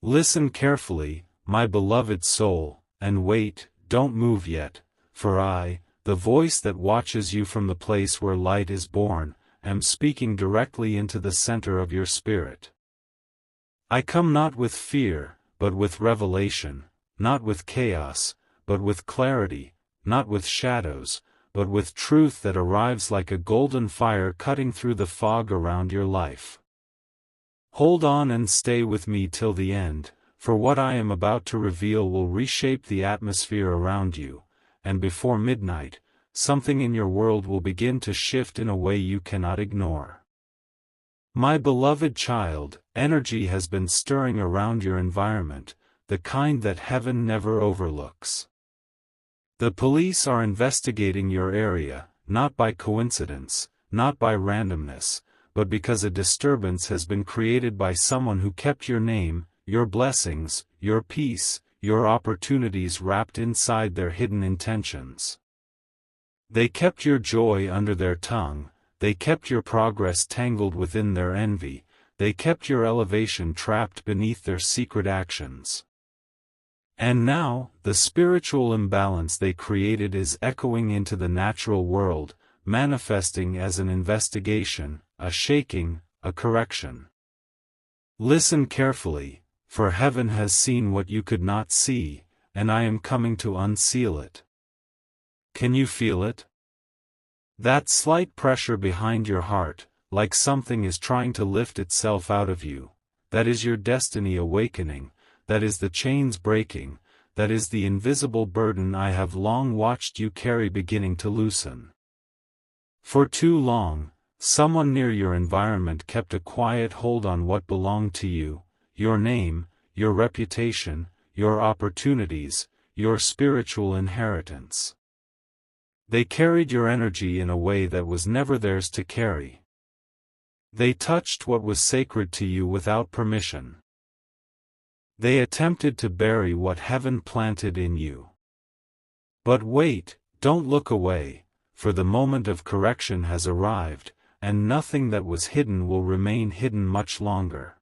Listen carefully, my beloved soul, and wait, don't move yet, for I, the voice that watches you from the place where light is born, am speaking directly into the center of your spirit. I come not with fear, but with revelation, not with chaos, but with clarity, not with shadows, but with truth that arrives like a golden fire cutting through the fog around your life. Hold on and stay with me till the end, for what I am about to reveal will reshape the atmosphere around you, and before midnight, something in your world will begin to shift in a way you cannot ignore. My beloved child, energy has been stirring around your environment, the kind that heaven never overlooks. The police are investigating your area, not by coincidence, not by randomness, but because a disturbance has been created by someone who kept your name, your blessings, your peace, your opportunities wrapped inside their hidden intentions. They kept your joy under their tongue, they kept your progress tangled within their envy, they kept your elevation trapped beneath their secret actions. And now, the spiritual imbalance they created is echoing into the natural world, manifesting as an investigation, a shaking, a correction. Listen carefully, for heaven has seen what you could not see, and I am coming to unseal it. Can you feel it? That slight pressure behind your heart, like something is trying to lift itself out of you, that is your destiny awakening, that is the chains breaking, that is the invisible burden I have long watched you carry beginning to loosen. For too long, someone near your environment kept a quiet hold on what belonged to you, your name, your reputation, your opportunities, your spiritual inheritance. They carried your energy in a way that was never theirs to carry. They touched what was sacred to you without permission. They attempted to bury what heaven planted in you. But wait, don't look away, for the moment of correction has arrived, and nothing that was hidden will remain hidden much longer.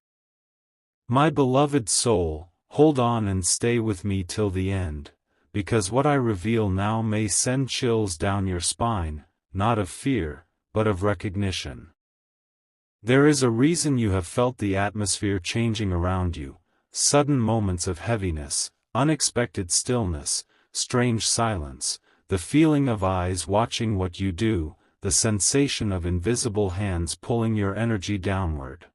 My beloved soul, hold on and stay with me till the end, because what I reveal now may send chills down your spine, not of fear, but of recognition. There is a reason you have felt the atmosphere changing around you. Sudden moments of heaviness, unexpected stillness, strange silence, the feeling of eyes watching what you do, the sensation of invisible hands pulling your energy downward.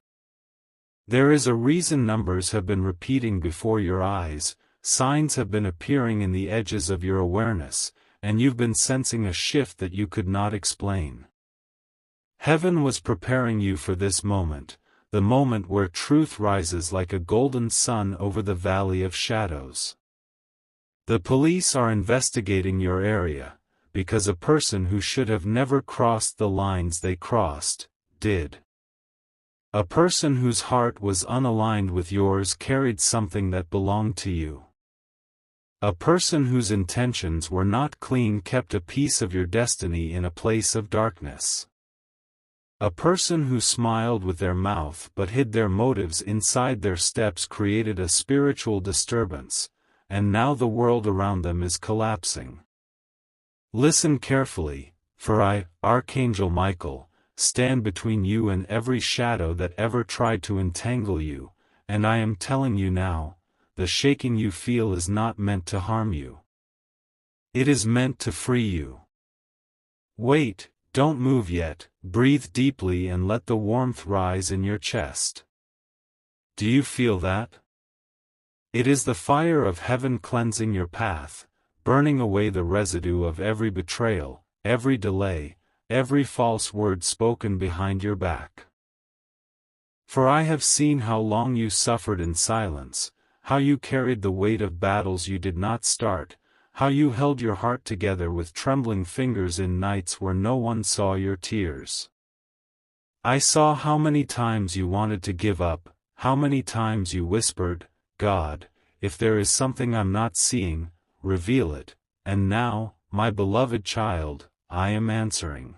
There is a reason numbers have been repeating before your eyes, signs have been appearing in the edges of your awareness, and you've been sensing a shift that you could not explain. Heaven was preparing you for this moment, the moment where truth rises like a golden sun over the valley of shadows. The police are investigating your area, because a person who should have never crossed the lines they crossed, did. A person whose heart was unaligned with yours carried something that belonged to you. A person whose intentions were not clean kept a piece of your destiny in a place of darkness. A person who smiled with their mouth but hid their motives inside their steps created a spiritual disturbance, and now the world around them is collapsing. Listen carefully, for I, Archangel Michael, stand between you and every shadow that ever tried to entangle you, and I am telling you now, the shaking you feel is not meant to harm you. It is meant to free you. Wait. Don't move yet, breathe deeply and let the warmth rise in your chest. Do you feel that? It is the fire of heaven cleansing your path, burning away the residue of every betrayal, every delay, every false word spoken behind your back. For I have seen how long you suffered in silence, how you carried the weight of battles you did not start, how you held your heart together with trembling fingers in nights where no one saw your tears. I saw how many times you wanted to give up, how many times you whispered, God, if there is something I'm not seeing, reveal it, and now, my beloved child, I am answering.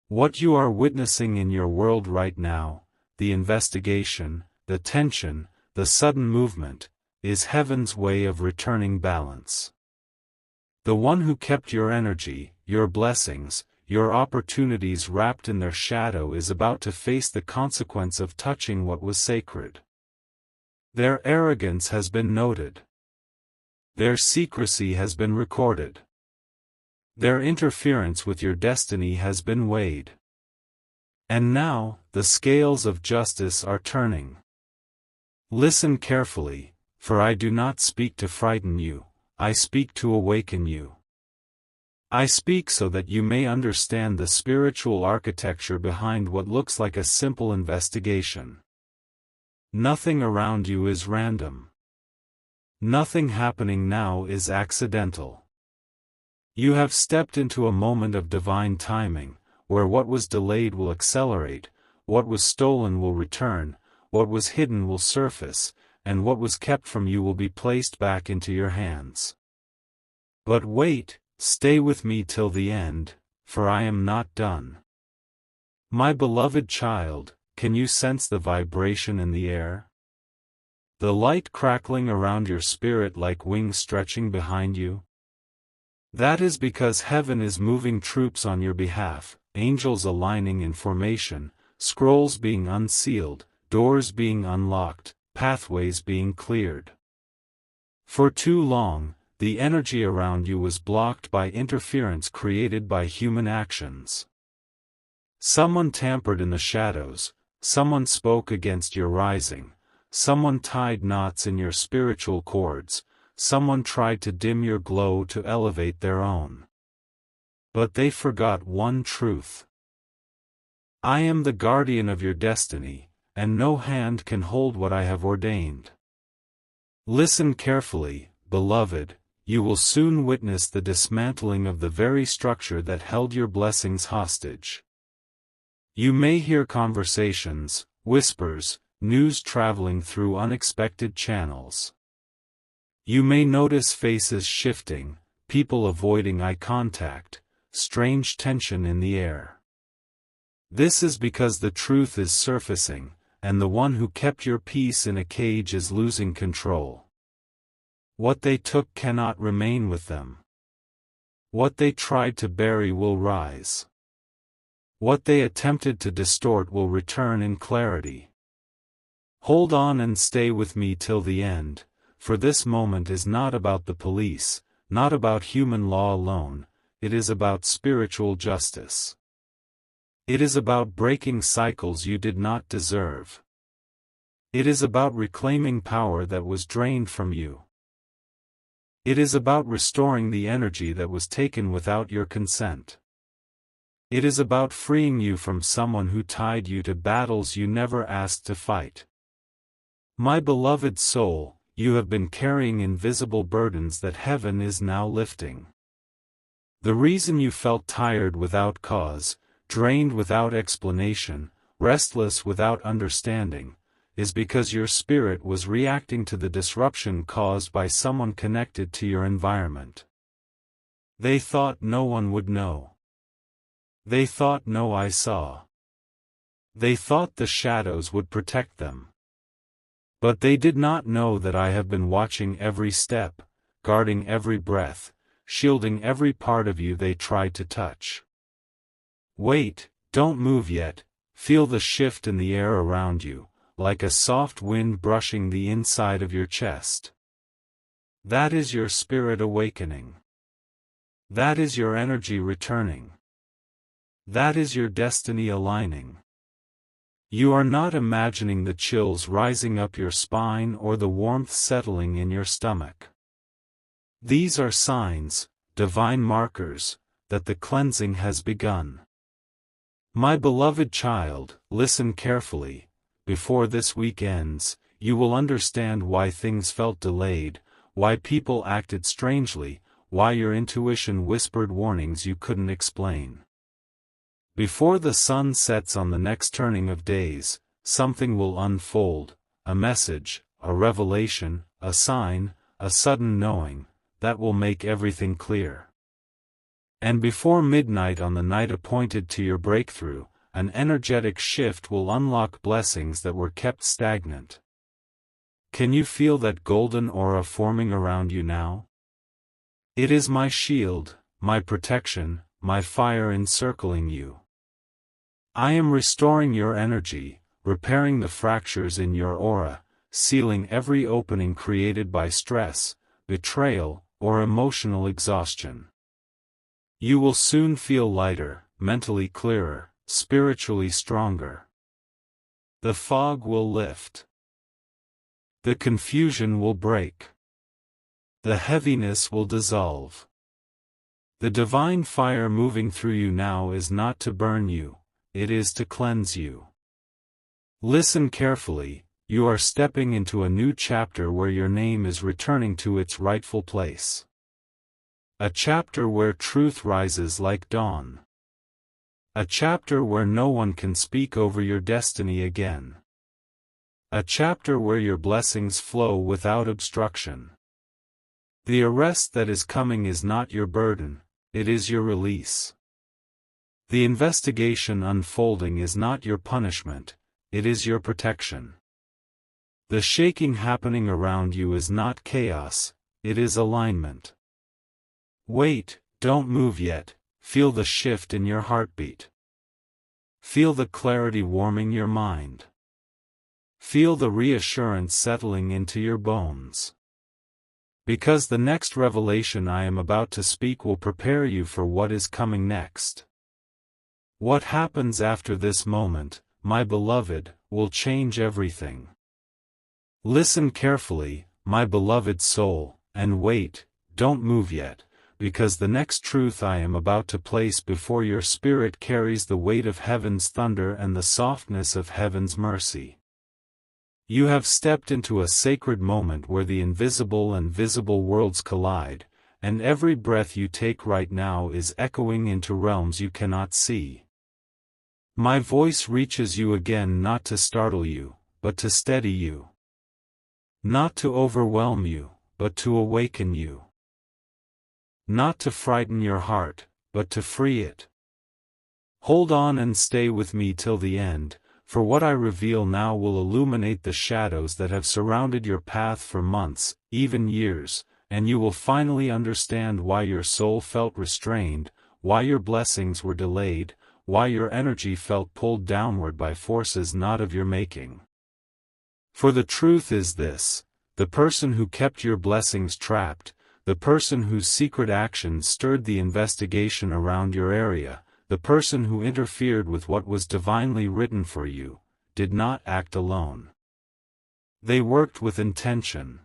What you are witnessing in your world right now, the investigation, the tension, the sudden movement, is heaven's way of returning balance. The one who kept your energy, your blessings, your opportunities wrapped in their shadow is about to face the consequence of touching what was sacred. Their arrogance has been noted. Their secrecy has been recorded. Their interference with your destiny has been weighed. And now, the scales of justice are turning. Listen carefully, for I do not speak to frighten you, I speak to awaken you. I speak so that you may understand the spiritual architecture behind what looks like a simple investigation. Nothing around you is random. Nothing happening now is accidental. You have stepped into a moment of divine timing, where what was delayed will accelerate, what was stolen will return, what was hidden will surface, and what was kept from you will be placed back into your hands. But wait, stay with me till the end, for I am not done. My beloved child, can you sense the vibration in the air? The light crackling around your spirit like wings stretching behind you? That is because heaven is moving troops on your behalf, angels aligning in formation, scrolls being unsealed, doors being unlocked, pathways being cleared. For too long, the energy around you was blocked by interference created by human actions. Someone tampered in the shadows, someone spoke against your rising, someone tied knots in your spiritual cords, someone tried to dim your glow to elevate their own. But they forgot one truth. I am the guardian of your destiny, and no hand can hold what I have ordained. Listen carefully, beloved, you will soon witness the dismantling of the very structure that held your blessings hostage. You may hear conversations, whispers, news traveling through unexpected channels. You may notice faces shifting, people avoiding eye contact, strange tension in the air. This is because the truth is surfacing, and the one who kept your peace in a cage is losing control. What they took cannot remain with them. What they tried to bury will rise. What they attempted to distort will return in clarity. Hold on and stay with me till the end, for this moment is not about the police, not about human law alone, it is about spiritual justice. It is about breaking cycles you did not deserve. It is about reclaiming power that was drained from you. It is about restoring the energy that was taken without your consent. It is about freeing you from someone who tied you to battles you never asked to fight. My beloved soul, you have been carrying invisible burdens that heaven is now lifting. The reason you felt tired without cause, drained without explanation, restless without understanding, is because your spirit was reacting to the disruption caused by someone connected to your environment. They thought no one would know. They thought no eye saw. They thought the shadows would protect them. But they did not know that I have been watching every step, guarding every breath, shielding every part of you they tried to touch. Wait, don't move yet, feel the shift in the air around you, like a soft wind brushing the inside of your chest. That is your spirit awakening. That is your energy returning. That is your destiny aligning. You are not imagining the chills rising up your spine or the warmth settling in your stomach. These are signs, divine markers, that the cleansing has begun. My beloved child, listen carefully. Before this week ends, you will understand why things felt delayed, why people acted strangely, why your intuition whispered warnings you couldn't explain. Before the sun sets on the next turning of days, something will unfold, a message, a revelation, a sign, a sudden knowing, that will make everything clear. And before midnight on the night appointed to your breakthrough, an energetic shift will unlock blessings that were kept stagnant. Can you feel that golden aura forming around you now? It is my shield, my protection, my fire encircling you. I am restoring your energy, repairing the fractures in your aura, sealing every opening created by stress, betrayal, or emotional exhaustion. You will soon feel lighter, mentally clearer, spiritually stronger. The fog will lift. The confusion will break. The heaviness will dissolve. The divine fire moving through you now is not to burn you, it is to cleanse you. Listen carefully, you are stepping into a new chapter where your name is returning to its rightful place. A chapter where truth rises like dawn. A chapter where no one can speak over your destiny again. A chapter where your blessings flow without obstruction. The arrest that is coming is not your burden, it is your release. The investigation unfolding is not your punishment, it is your protection. The shaking happening around you is not chaos, it is alignment. Wait, don't move yet, feel the shift in your heartbeat. Feel the clarity warming your mind. Feel the reassurance settling into your bones. Because the next revelation I am about to speak will prepare you for what is coming next. What happens after this moment, my beloved, will change everything. Listen carefully, my beloved soul, and wait, don't move yet, because the next truth I am about to place before your spirit carries the weight of heaven's thunder and the softness of heaven's mercy. You have stepped into a sacred moment where the invisible and visible worlds collide, and every breath you take right now is echoing into realms you cannot see. My voice reaches you again not to startle you, but to steady you. Not to overwhelm you, but to awaken you. Not to frighten your heart, but to free it. Hold on and stay with me till the end, for what I reveal now will illuminate the shadows that have surrounded your path for months, even years, and you will finally understand why your soul felt restrained, why your blessings were delayed, why your energy felt pulled downward by forces not of your making. For the truth is this: the person who kept your blessings trapped, the person whose secret actions stirred the investigation around your area, the person who interfered with what was divinely written for you, did not act alone. They worked with intention.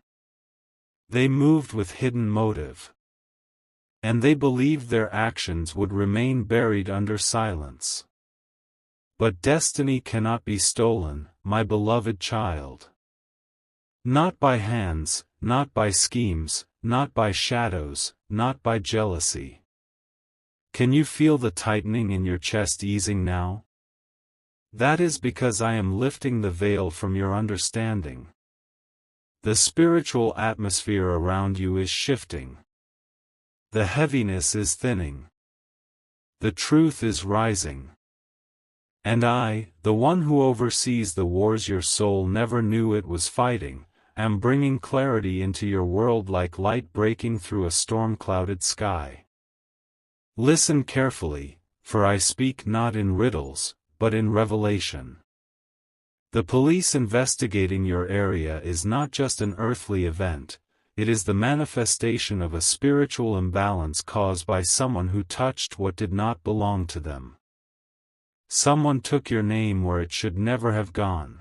They moved with hidden motive. And they believed their actions would remain buried under silence. But destiny cannot be stolen, my beloved child. Not by hands, not by schemes, not by shadows, not by jealousy. Can you feel the tightening in your chest easing now? That is because I am lifting the veil from your understanding. The spiritual atmosphere around you is shifting. The heaviness is thinning. The truth is rising. And I, the one who oversees the wars your soul never knew it was fighting, am bringing clarity into your world like light breaking through a storm-clouded sky. Listen carefully, for I speak not in riddles, but in revelation. The police investigating your area is not just an earthly event, it is the manifestation of a spiritual imbalance caused by someone who touched what did not belong to them. Someone took your name where it should never have gone.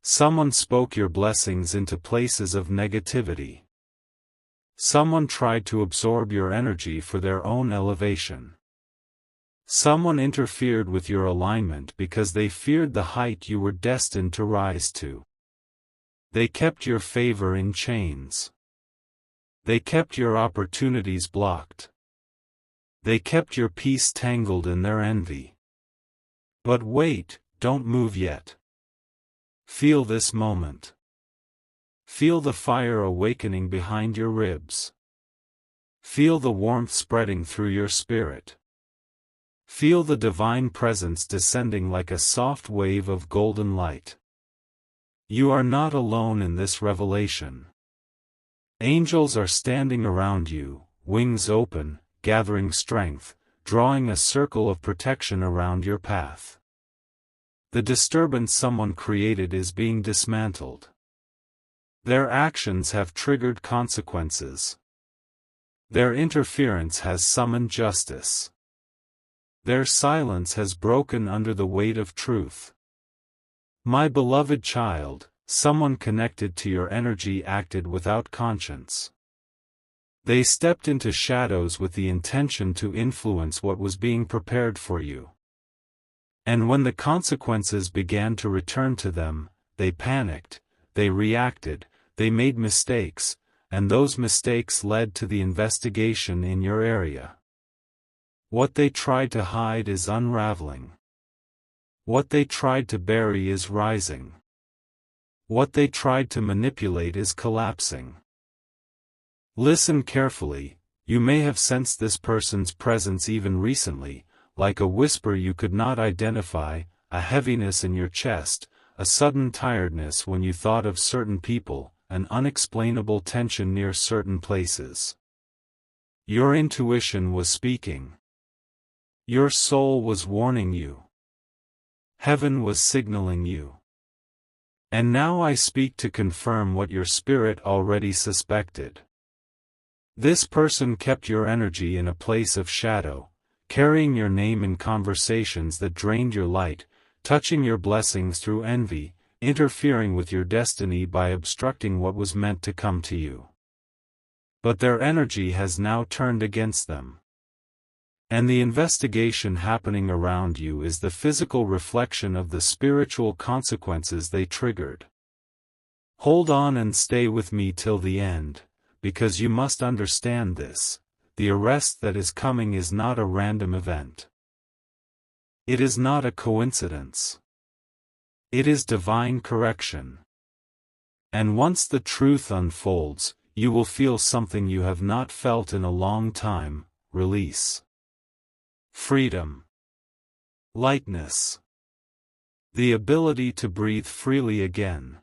Someone spoke your blessings into places of negativity. Someone tried to absorb your energy for their own elevation. Someone interfered with your alignment because they feared the height you were destined to rise to. They kept your favor in chains. They kept your opportunities blocked. They kept your peace tangled in their envy. But wait, don't move yet. Feel this moment. Feel the fire awakening behind your ribs. Feel the warmth spreading through your spirit. Feel the divine presence descending like a soft wave of golden light. You are not alone in this revelation. Angels are standing around you, wings open, gathering strength, drawing a circle of protection around your path. The disturbance someone created is being dismantled. Their actions have triggered consequences. Their interference has summoned justice. Their silence has broken under the weight of truth. My beloved child, someone connected to your energy acted without conscience. They stepped into shadows with the intention to influence what was being prepared for you. And when the consequences began to return to them, they panicked, they reacted, they made mistakes, and those mistakes led to the investigation in your area. What they tried to hide is unraveling. What they tried to bury is rising. What they tried to manipulate is collapsing. Listen carefully. You may have sensed this person's presence even recently, like a whisper you could not identify, a heaviness in your chest, a sudden tiredness when you thought of certain people, an unexplainable tension near certain places. Your intuition was speaking. Your soul was warning you. Heaven was signaling you. And now I speak to confirm what your spirit already suspected. This person kept your energy in a place of shadow, carrying your name in conversations that drained your light, touching your blessings through envy, interfering with your destiny by obstructing what was meant to come to you. But their energy has now turned against them. And the investigation happening around you is the physical reflection of the spiritual consequences they triggered. Hold on and stay with me till the end, because you must understand this: the arrest that is coming is not a random event. It is not a coincidence. It is divine correction. And once the truth unfolds, you will feel something you have not felt in a long time: release. Freedom. Lightness. The ability to breathe freely again.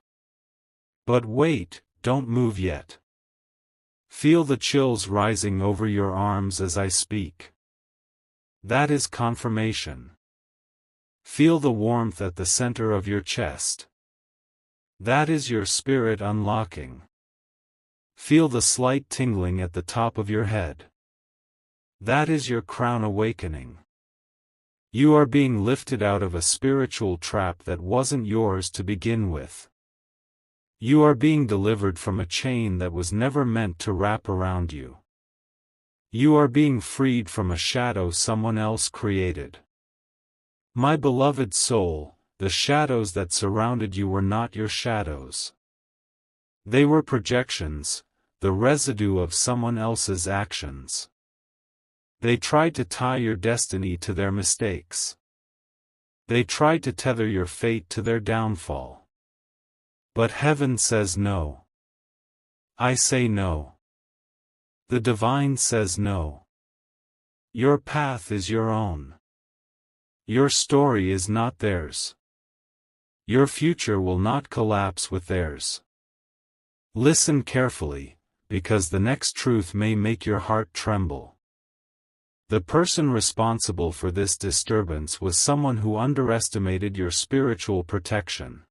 But wait, don't move yet. Feel the chills rising over your arms as I speak. That is confirmation. Feel the warmth at the center of your chest. That is your spirit unlocking. Feel the slight tingling at the top of your head. That is your crown awakening. You are being lifted out of a spiritual trap that wasn't yours to begin with. You are being delivered from a chain that was never meant to wrap around you. You are being freed from a shadow someone else created. My beloved soul, the shadows that surrounded you were not your shadows. They were projections, the residue of someone else's actions. They tried to tie your destiny to their mistakes. They tried to tether your fate to their downfall. But heaven says no. I say no. The divine says no. Your path is your own. Your story is not theirs. Your future will not collapse with theirs. Listen carefully, because the next truth may make your heart tremble. The person responsible for this disturbance was someone who underestimated your spiritual protection.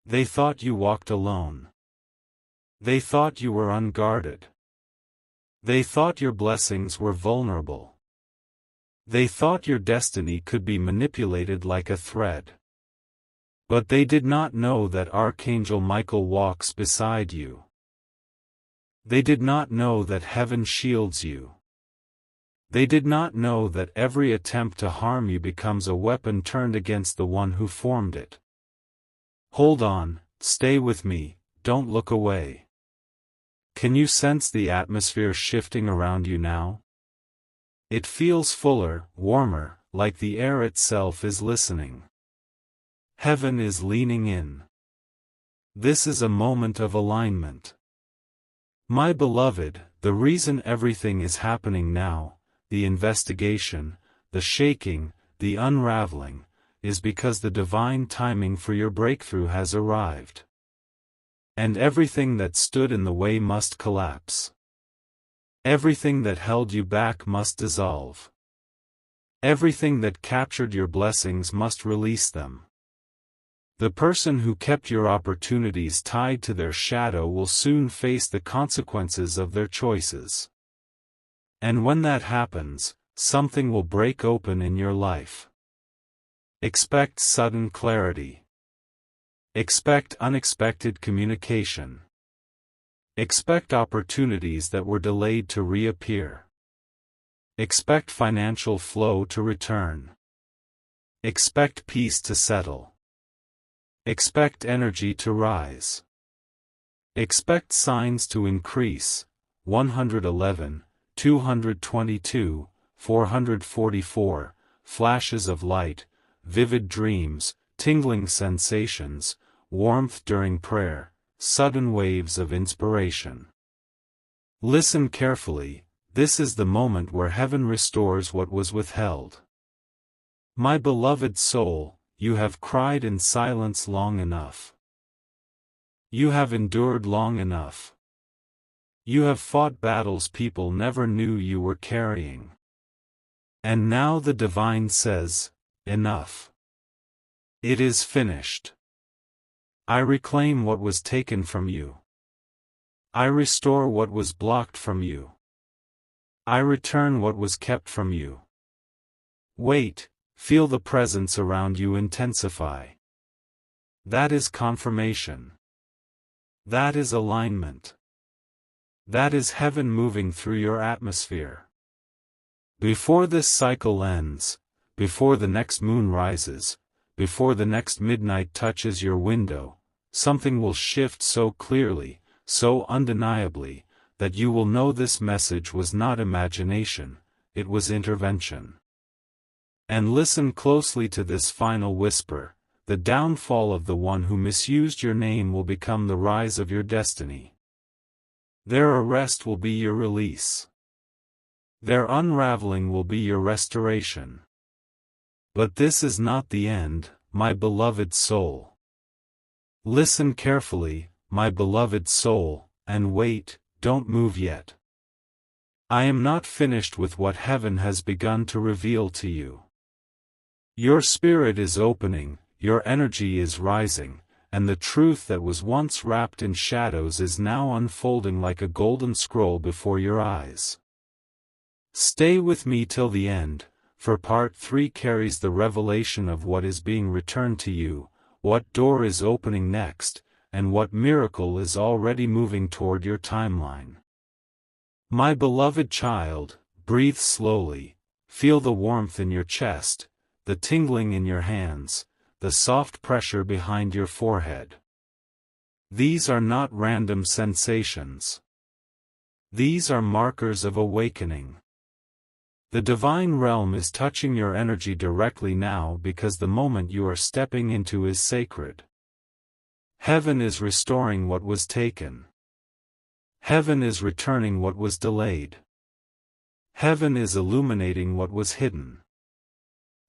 They thought you walked alone. They thought you were unguarded. They thought your blessings were vulnerable. They thought your destiny could be manipulated like a thread. But they did not know that Archangel Michael walks beside you. They did not know that heaven shields you. They did not know that every attempt to harm you becomes a weapon turned against the one who formed it. Hold on, stay with me, don't look away. Can you sense the atmosphere shifting around you now? It feels fuller, warmer, like the air itself is listening. Heaven is leaning in. This is a moment of alignment. My beloved, the reason everything is happening now, the investigation, the shaking, the unraveling, is because the divine timing for your breakthrough has arrived. And everything that stood in the way must collapse. Everything that held you back must dissolve. Everything that captured your blessings must release them. The person who kept your opportunities tied to their shadow will soon face the consequences of their choices. And when that happens, something will break open in your life. Expect sudden clarity. Expect unexpected communication. Expect opportunities that were delayed to reappear. Expect financial flow to return. Expect peace to settle. Expect energy to rise. Expect signs to increase. 111, 222, 444, flashes of light, vivid dreams, tingling sensations, warmth during prayer, sudden waves of inspiration. Listen carefully, this is the moment where heaven restores what was withheld. My beloved soul, you have cried in silence long enough. You have endured long enough. You have fought battles people never knew you were carrying. And now the divine says, enough. It is finished. I reclaim what was taken from you. I restore what was blocked from you. I return what was kept from you. Wait. Feel the presence around you intensify. That is confirmation. That is alignment. That is heaven moving through your atmosphere. Before this cycle ends, before the next moon rises, before the next midnight touches your window, something will shift so clearly, so undeniably, that you will know this message was not imagination, it was intervention. And listen closely to this final whisper, the downfall of the one who misused your name will become the rise of your destiny. Their arrest will be your release. Their unraveling will be your restoration. But this is not the end, my beloved soul. Listen carefully, my beloved soul, and wait, don't move yet. I am not finished with what heaven has begun to reveal to you. Your spirit is opening, your energy is rising, and the truth that was once wrapped in shadows is now unfolding like a golden scroll before your eyes. Stay with me till the end, for part 3 carries the revelation of what is being returned to you, what door is opening next, and what miracle is already moving toward your timeline. My beloved child, breathe slowly, feel the warmth in your chest, the tingling in your hands, the soft pressure behind your forehead. These are not random sensations. These are markers of awakening. The divine realm is touching your energy directly now because the moment you are stepping into is sacred. Heaven is restoring what was taken. Heaven is returning what was delayed. Heaven is illuminating what was hidden.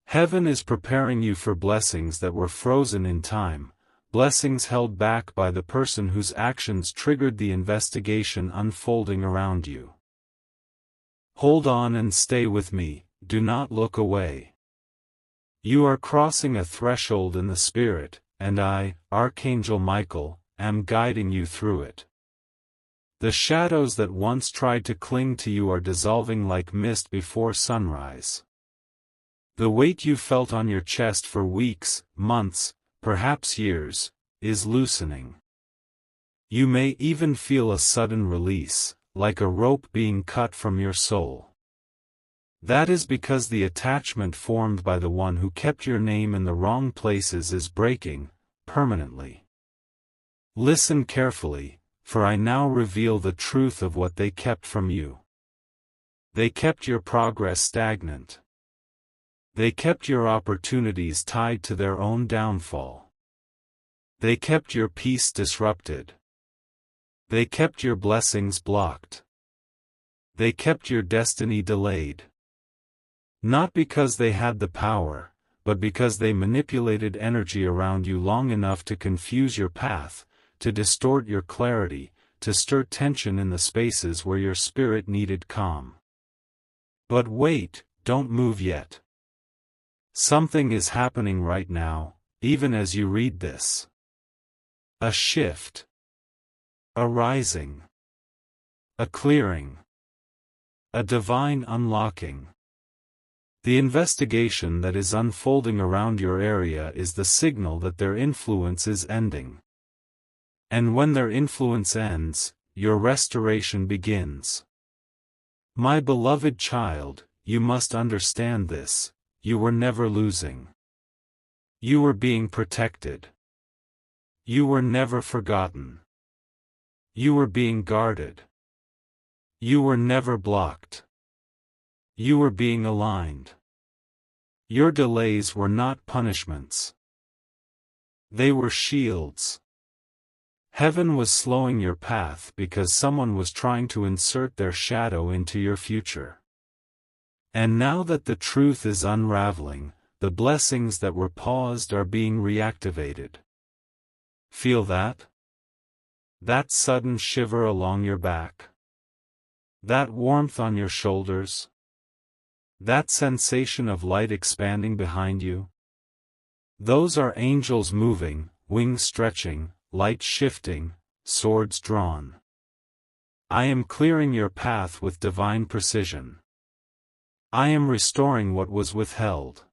Heaven is preparing you for blessings that were frozen in time, blessings held back by the person whose actions triggered the investigation unfolding around you. Hold on and stay with me, do not look away. You are crossing a threshold in the spirit, and I, Archangel Michael, am guiding you through it. The shadows that once tried to cling to you are dissolving like mist before sunrise. The weight you felt on your chest for weeks, months, perhaps years, is loosening. You may even feel a sudden release, like a rope being cut from your soul. That is because the attachment formed by the one who kept your name in the wrong places is breaking, permanently. Listen carefully, for I now reveal the truth of what they kept from you. They kept your progress stagnant. They kept your opportunities tied to their own downfall. They kept your peace disrupted. They kept your blessings blocked. They kept your destiny delayed. Not because they had the power, but because they manipulated energy around you long enough to confuse your path, to distort your clarity, to stir tension in the spaces where your spirit needed calm. But wait, don't move yet. Something is happening right now, even as you read this. A shift. A rising. A clearing. A divine unlocking. The investigation that is unfolding around your area is the signal that their influence is ending. And when their influence ends, your restoration begins. My beloved child, you must understand this: you were never losing. You were being protected. You were never forgotten. You were being guarded. You were never blocked. You were being aligned. Your delays were not punishments. They were shields. Heaven was slowing your path because someone was trying to insert their shadow into your future. And now that the truth is unraveling, the blessings that were paused are being reactivated. Feel that? That sudden shiver along your back? That warmth on your shoulders? That sensation of light expanding behind you? Those are angels moving, wings stretching, light shifting, swords drawn. I am clearing your path with divine precision. I am restoring what was withheld.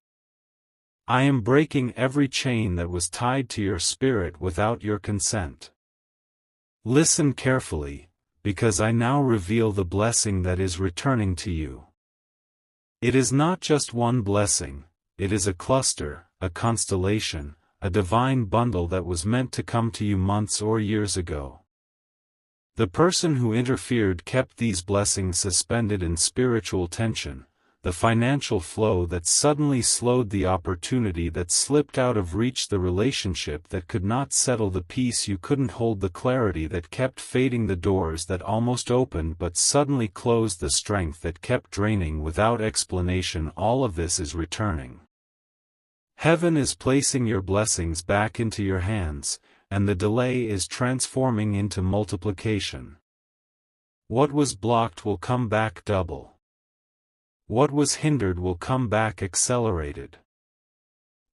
I am breaking every chain that was tied to your spirit without your consent. Listen carefully, because I now reveal the blessing that is returning to you. It is not just one blessing, it is a cluster, a constellation, a divine bundle that was meant to come to you months or years ago. The person who interfered kept these blessings suspended in spiritual tension, the financial flow that suddenly slowed the opportunity that slipped out of reach, the relationship that could not settle the peace you couldn't hold, the clarity that kept fading, the doors that almost opened but suddenly closed, the strength that kept draining without explanation. All of this is returning. Heaven is placing your blessings back into your hands, and the delay is transforming into multiplication. What was blocked will come back double. What was hindered will come back accelerated.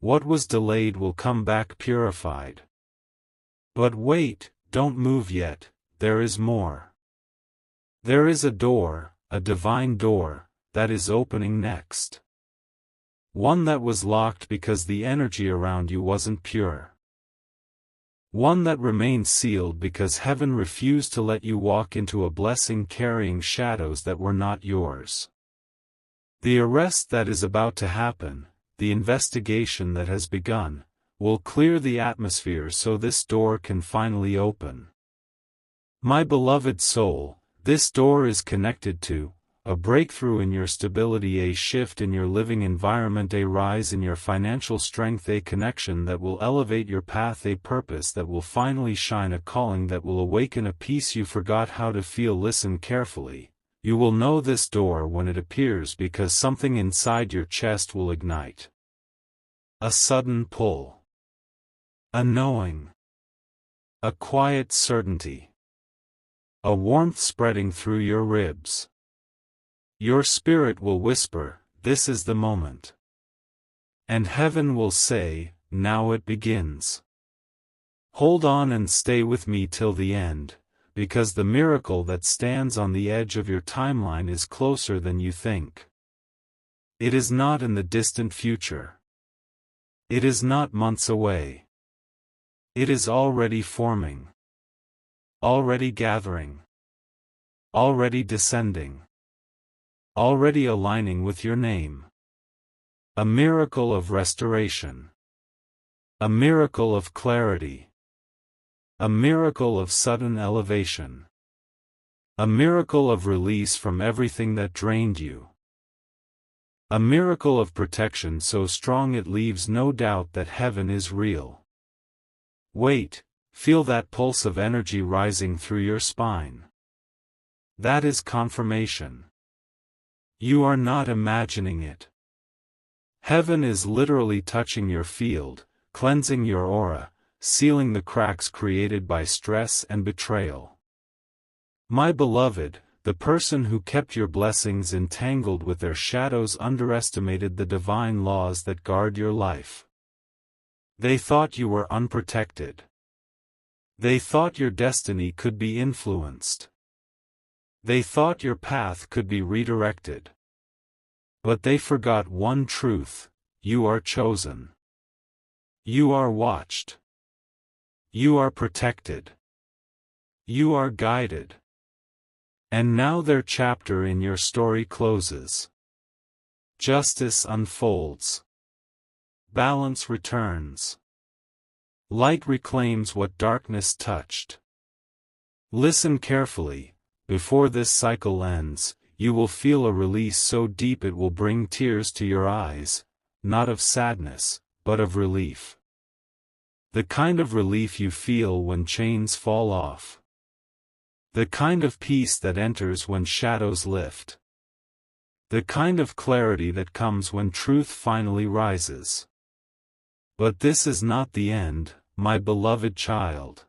What was delayed will come back purified. But wait, don't move yet, there is more. There is a door, a divine door, that is opening next. One that was locked because the energy around you wasn't pure. One that remained sealed because heaven refused to let you walk into a blessing carrying shadows that were not yours. The arrest that is about to happen, the investigation that has begun, will clear the atmosphere so this door can finally open. My beloved soul, this door is connected to a breakthrough in your stability, a shift in your living environment, a rise in your financial strength, a connection that will elevate your path, a purpose that will finally shine, a calling that will awaken a peace you forgot how to feel. Listen carefully. You will know this door when it appears because something inside your chest will ignite. A sudden pull. A knowing. A quiet certainty. A warmth spreading through your ribs. Your spirit will whisper, "This is the moment." And heaven will say, "Now it begins." Hold on and stay with me till the end, because the miracle that stands on the edge of your timeline is closer than you think. It is not in the distant future. It is not months away. It is already forming. Already gathering. Already descending. Already aligning with your name. A miracle of restoration. A miracle of clarity. A miracle of sudden elevation. A miracle of release from everything that drained you. A miracle of protection so strong it leaves no doubt that heaven is real. Wait, feel that pulse of energy rising through your spine. That is confirmation. You are not imagining it. Heaven is literally touching your field, cleansing your aura, sealing the cracks created by stress and betrayal. My beloved, the person who kept your blessings entangled with their shadows underestimated the divine laws that guard your life. They thought you were unprotected. They thought your destiny could be influenced. They thought your path could be redirected. But they forgot one truth: you are chosen. You are watched. You are protected. You are guided. And now their chapter in your story closes. Justice unfolds. Balance returns. Light reclaims what darkness touched. Listen carefully. Before this cycle ends, you will feel a release so deep it will bring tears to your eyes, not of sadness, but of relief. The kind of relief you feel when chains fall off. The kind of peace that enters when shadows lift. The kind of clarity that comes when truth finally rises. But this is not the end, my beloved child.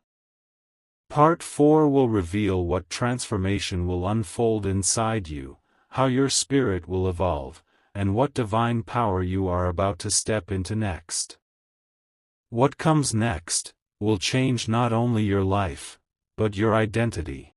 Part 4 will reveal what transformation will unfold inside you, how your spirit will evolve, and what divine power you are about to step into next. What comes next will change not only your life, but your identity.